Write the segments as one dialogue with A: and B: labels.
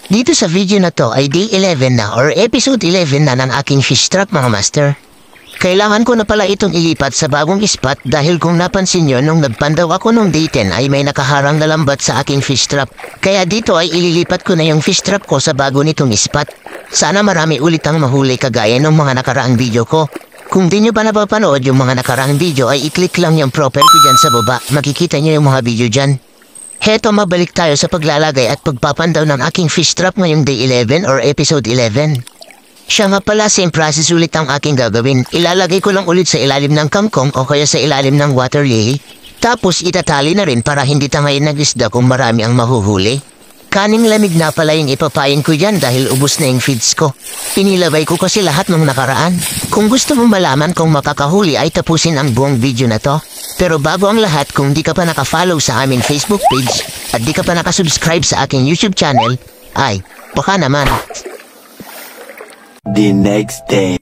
A: Dito sa video na to ay day 11 na or episode 11 na ng aking fish trap mga master. Kailangan ko na pala itong ilipat sa bagong spot dahil kung napansin nyo nung nagpandaw ako nung day 10 ay may nakaharang na lambat sa aking fish trap. Kaya dito ay ililipat ko na yung fish trap ko sa bago nitong spot. Sana marami ulit ang mahuli kagaya ng mga nakaraang video ko. Kung di nyo pa napapanood yung mga nakaraang video ay i-click lang yung profile ko dyan sa baba. Makikita nyo yung mga video dyan. Heto, mabalik tayo sa paglalagay at pagpapandaw ng aking fish trap ngayong day 11 or episode 11. Siya nga pala, same process ulit ang aking gagawin. Ilalagay ko lang ulit sa ilalim ng kangkong o kaya sa ilalim ng water lily. Tapos itatali na rin para hindi tangayin ng isda kung marami ang mahuhuli. Kaning lamig na pala yung ipapain ko dyan dahil ubos na yung feeds ko. Pinilabay ko kasi lahat ng nakaraan. Kung gusto mo malaman kung makakahuli ay tapusin ang buong video na to. Pero bago ang lahat, kung di ka pa nakafollow sa aming Facebook page at di ka pa nakasubscribe sa aking YouTube channel, ay, baka naman.
B: The next day.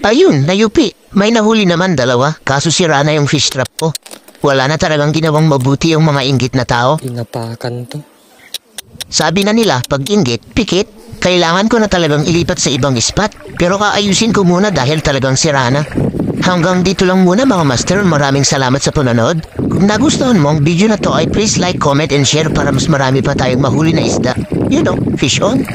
A: Ayun, nayupi. May nahuli naman dalawa, kaso sira na yung fish trap ko. Wala na talagang ginawang mabuti yung mga inggit na tao.
C: Pinapakan to.
A: Sabi na nila, pag inggit, pikit. Kailangan ko na talagang ilipat sa ibang spot. Pero kaayusin ko muna dahil talagang sira na. Hanggang dito lang muna mga master. Maraming salamat sa panonood. Kung nagustuhan mo ang video na to ay please like, comment, and share para mas marami pa tayong mahuli na isda. You know, fish on.